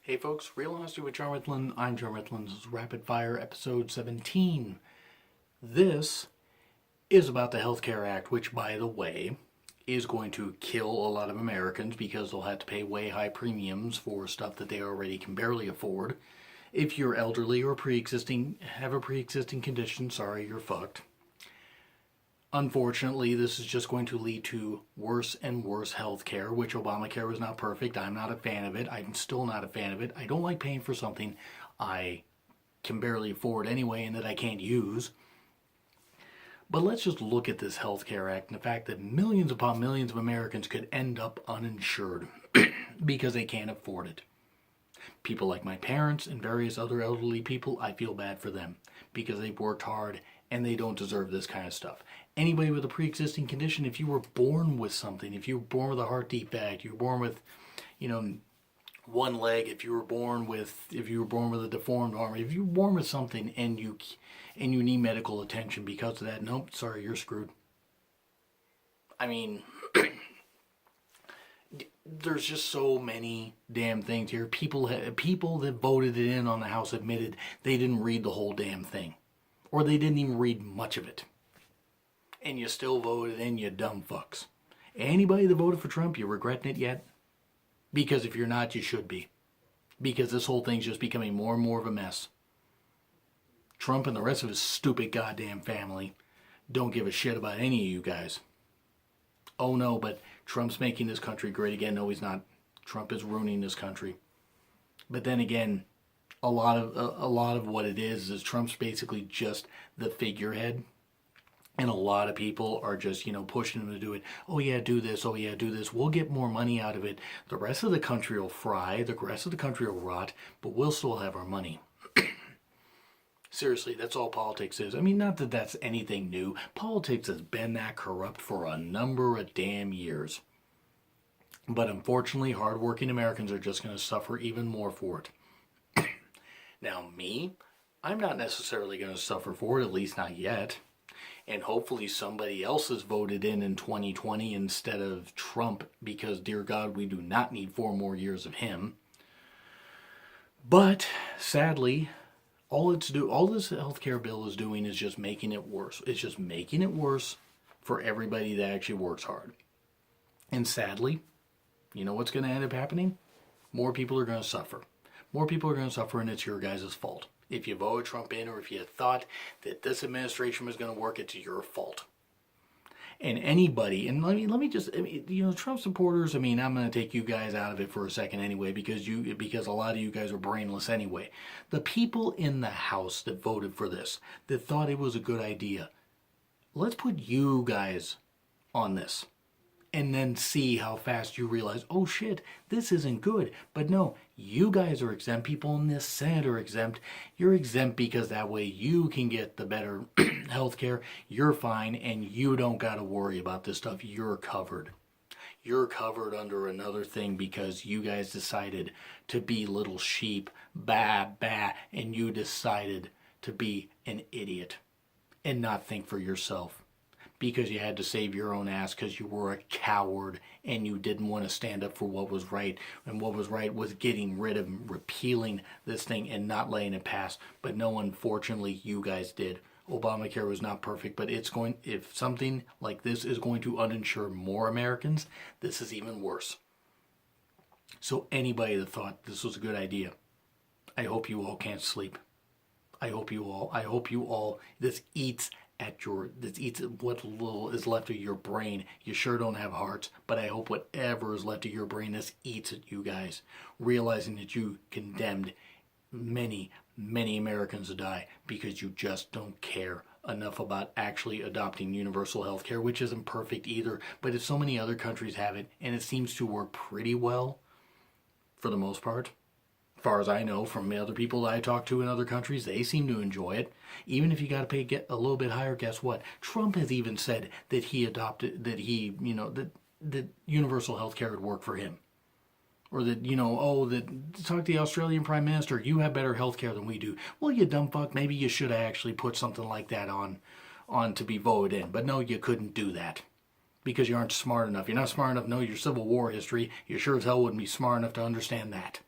Hey folks, Real Honesty with John Ritlin. I'm John Ritlin. This is Rapid Fire episode 17. This is about the Healthcare Act, which, by the way, is going to kill a lot of Americans because they'll have to pay way high premiums for stuff that they already can barely afford. If you're elderly or have a pre-existing condition, sorry, you're fucked. Unfortunately, this is just going to lead to worse and worse health care, which Obamacare was not perfect. I'm not a fan of it. I'm still not a fan of it. I don't like paying for something I can barely afford anyway and that I can't use. But let's just look at this Health Care Act and the fact that millions upon millions of Americans could end up uninsured because they can't afford it. People like my parents and various other elderly people, I feel bad for them because they've worked hard and they don't deserve this kind of stuff. Anybody with a pre-existing condition, if you were born with something, if you were born with a heart defect, you were born with, one leg, if you were born with a deformed arm, if you were born with something and you need medical attention because of that, nope, sorry, you're screwed. I mean, there's just so many damn things here. People that voted it in on the House admitted they didn't read the whole damn thing. Or they didn't even read much of it. And you still voted in, you dumb fucks. Anybody that voted for Trump, you regretting it yet? Because if you're not, you should be. Because this whole thing's just becoming more and more of a mess. Trump and the rest of his stupid goddamn family don't give a shit about any of you guys. Oh no, but Trump's making this country great again. No, he's not. Trump is ruining this country. But then again, a lot of what it is Trump's basically just the figurehead. And a lot of people are just, pushing him to do it. Oh yeah, do this. Oh yeah, do this. We'll get more money out of it. The rest of the country will fry. The rest of the country will rot. But we'll still have our money. Seriously, that's all politics is. I mean, not that that's anything new. Politics has been that corrupt for a number of damn years. But unfortunately, hardworking Americans are just going to suffer even more for it. Now, me, I'm not necessarily going to suffer for it, at least not yet. And hopefully somebody else is voted in 2020 instead of Trump, because, dear God, we do not need 4 more years of him. But, sadly, all this healthcare bill is doing is just making it worse. It's just making it worse for everybody that actually works hard. And sadly, you know what's going to end up happening? More people are going to suffer. More people are going to suffer, and it's your guys' fault. If you voted Trump in, or if you thought that this administration was going to work, it's your fault. And anybody, and let me just, Trump supporters, I'm going to take you guys out of it for a second anyway, because a lot of you guys are brainless anyway. The people in the House that voted for this, that thought it was a good idea, let's put you guys on this. And then see how fast you realize, oh shit, this isn't good. But no, you guys are exempt. People in this Senate are exempt. You're exempt because that way you can get the better health care. You're fine, and you don't got to worry about this stuff. You're covered. You're covered under another thing because you guys decided to be little sheep, and you decided to be an idiot and not think for yourself. Because you had to save your own ass because you were a coward and you didn't want to stand up for what was right. And what was right was getting rid of, repealing this thing and not letting it pass. But no, unfortunately, you guys did. Obamacare was not perfect, but if something like this is going to uninsure more Americans, this is even worse. So anybody that thought this was a good idea, I hope you all can't sleep. I hope you all, this eats what little is left of your brain. You sure don't have hearts, but I hope whatever is left of your brain, this eats at you guys, realizing that you condemned many, many Americans to die because you just don't care enough about actually adopting universal health care, which isn't perfect either, but if so many other countries have it, and it seems to work pretty well for the most part. As far as I know from the other people that I talk to in other countries, they seem to enjoy it. Even if you got to get a little bit higher, guess what? Trump has even said that that universal health care would work for him. Or that, talk to the Australian Prime Minister, you have better health care than we do. Well, you dumb fuck, maybe you should have actually put something like that on to be voted in. But no, you couldn't do that. Because you aren't smart enough. You're not smart enough to know your Civil War history. You sure as hell wouldn't be smart enough to understand that.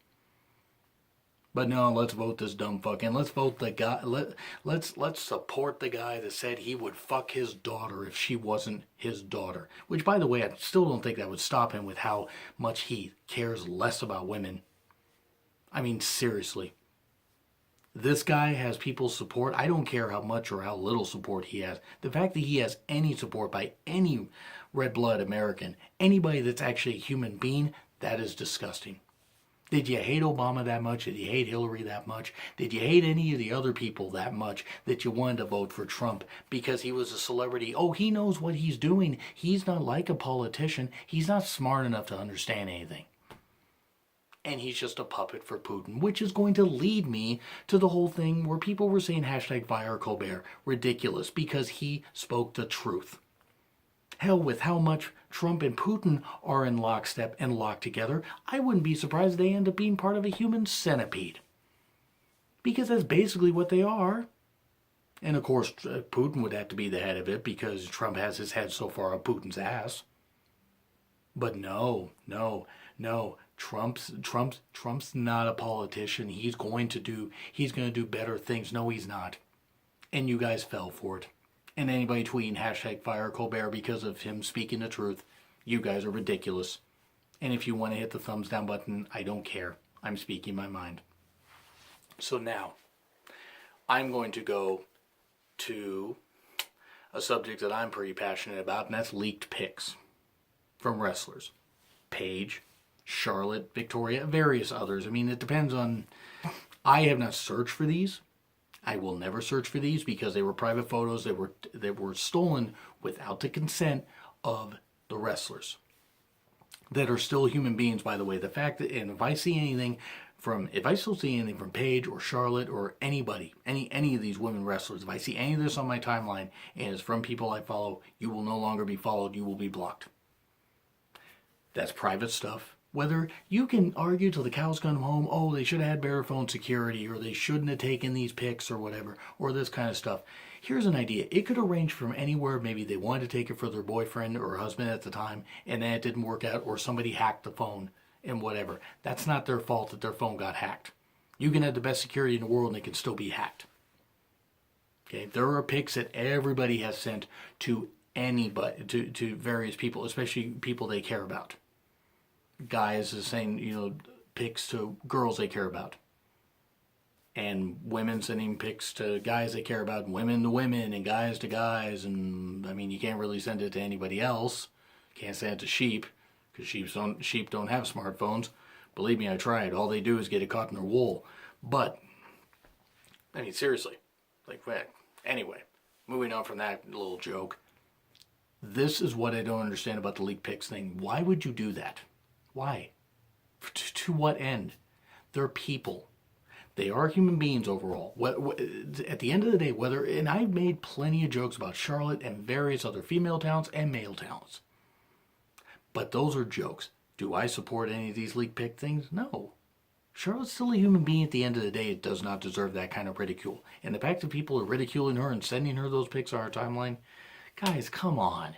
But no, let's vote this dumb fuck in. Let's vote the guy. Let's support the guy that said he would fuck his daughter if she wasn't his daughter. Which, by the way, I still don't think that would stop him with how much he cares less about women. I mean, seriously. This guy has people's support. I don't care how much or how little support he has. The fact that he has any support by any red blood American, anybody that's actually a human being, that is disgusting. Did you hate Obama that much? Did you hate Hillary that much? Did you hate any of the other people that much that you wanted to vote for Trump because he was a celebrity? Oh, he knows what he's doing. He's not like a politician. He's not smart enough to understand anything. And he's just a puppet for Putin, which is going to lead me to the whole thing where people were saying hashtag fire Colbert. Ridiculous, because he spoke the truth. Hell, with how much Trump and Putin are in lockstep and locked together, I wouldn't be surprised they end up being part of a human centipede. Because that's basically what they are. And of course, Putin would have to be the head of it because Trump has his head so far up Putin's ass. But no. Trump's not a politician. He's going to do better things. No, he's not. And you guys fell for it. And anybody tweeting hashtag fire Colbert because of him speaking the truth, you guys are ridiculous. And if you want to hit the thumbs down button, I don't care. I'm speaking my mind. So now, I'm going to go to a subject that I'm pretty passionate about, and that's leaked pics from wrestlers. Paige, Charlotte, Victoria, various others. I mean, it depends on... I have not searched for these. I will never search for these because they were private photos that were stolen without the consent of the wrestlers. That are still human beings, by the way. The fact that, and if I still see anything from Paige or Charlotte or anybody, any of these women wrestlers, if I see any of this on my timeline and it's from people I follow, you will no longer be followed, you will be blocked. That's private stuff. Whether you can argue till the cows come home, oh, they should have had better phone security, or they shouldn't have taken these pics, or whatever, or this kind of stuff. Here's an idea. It could range from anywhere. Maybe they wanted to take it for their boyfriend or husband at the time, and then it didn't work out, or somebody hacked the phone, and whatever. That's not their fault that their phone got hacked. You can have the best security in the world, and it can still be hacked. Okay, there are pics that everybody has sent to anybody, to various people, especially people they care about. Guys is saying, pics to girls they care about. And women sending pics to guys they care about, and women to women, and guys to guys. And, I mean, you can't really send it to anybody else. Can't send it to sheep, because sheep don't have smartphones. Believe me, I tried. All they do is get it caught in their wool. But, I mean, seriously. Anyway, moving on from that little joke. This is what I don't understand about the leaked pics thing. Why would you do that? Why? To what end? They're people. They are human beings overall. At the end of the day, and I've made plenty of jokes about Charlotte and various other female talents and male talents. But those are jokes. Do I support any of these leaked pic things? No. Charlotte's still a human being at the end of the day. It does not deserve that kind of ridicule. And the fact that people are ridiculing her and sending her those pics on her timeline, guys, come on.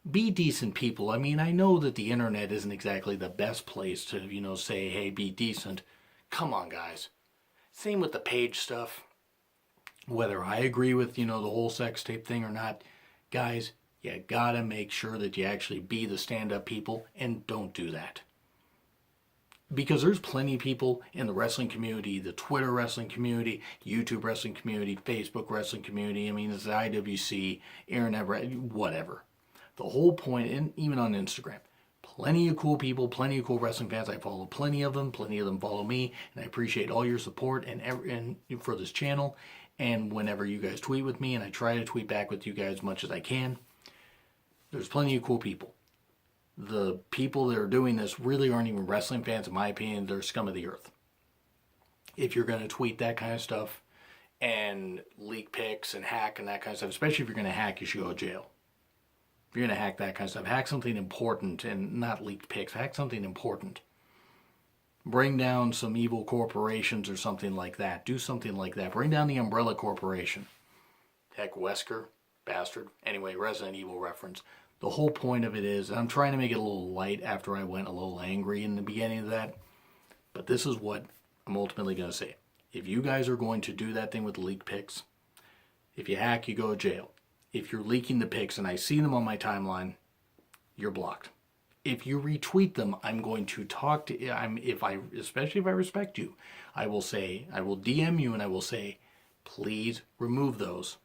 Be decent people. I mean, I know that the internet isn't exactly the best place to, say, hey, be decent. Come on, guys. Same with the Paige stuff. Whether I agree with, the whole sex tape thing or not, guys, you gotta make sure that you actually be the stand-up people and don't do that. Because there's plenty of people in the wrestling community, the Twitter wrestling community, YouTube wrestling community, Facebook wrestling community, I mean, it's the IWC, internet, whatever. The whole point, and even on Instagram, plenty of cool people, plenty of cool wrestling fans. I follow plenty of them follow me, and I appreciate all your support and for this channel. And whenever you guys tweet with me, and I try to tweet back with you guys as much as I can, there's plenty of cool people. The people that are doing this really aren't even wrestling fans, in my opinion. They're scum of the earth. If you're going to tweet that kind of stuff and leak pics and hack and that kind of stuff, especially if you're going to hack, you should go to jail. If you're going to hack that kind of stuff, hack something important and not leaked pics. Hack something important. Bring down some evil corporations or something like that. Do something like that. Bring down the Umbrella Corporation. Heck, Wesker, bastard. Anyway, Resident Evil reference. The whole point of it is, I'm trying to make it a little light after I went a little angry in the beginning of that, but this is what I'm ultimately going to say, if you guys are going to do that thing with the leaked pics, if you hack, you go to jail. If you're leaking the pics and I see them on my timeline, you're blocked. If you retweet them, I'm going to talk to, especially if I respect you, I will DM you and I will say, please remove those.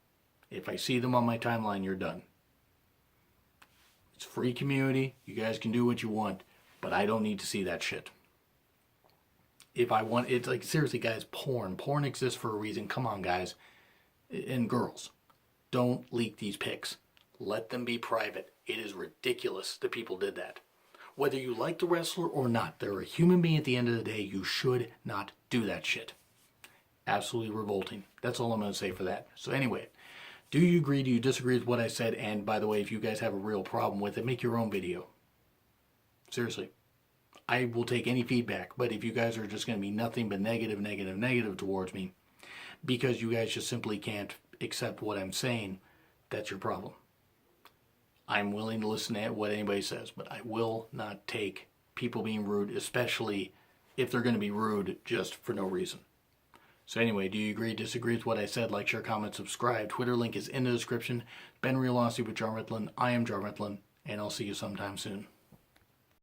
If I see them on my timeline, you're done. It's free community. You guys can do what you want, but I don't need to see that shit. If I want, it's like, seriously, guys, porn exists for a reason. Come on, guys and girls, don't leak these pics. Let them be private. It is ridiculous that people did that. Whether you like the wrestler or not, they're a human being at the end of the day. You should not do that shit. Absolutely revolting. That's all I'm going to say for that. So anyway, do you agree? Do you disagree with what I said? And by the way, if you guys have a real problem with it, make your own video. Seriously. I will take any feedback, but if you guys are just going to be nothing but negative towards me, because you guys just simply can't accept what I'm saying, that's your problem. I'm willing to listen to what anybody says, but I will not take people being rude, especially if they're going to be rude just for no reason. So anyway, do you agree, disagree with what I said? Like, share, comment, subscribe. Twitter link is in the description. Been Real Honesty with John Ritlin. I am John Ritlin, and I'll see you sometime soon.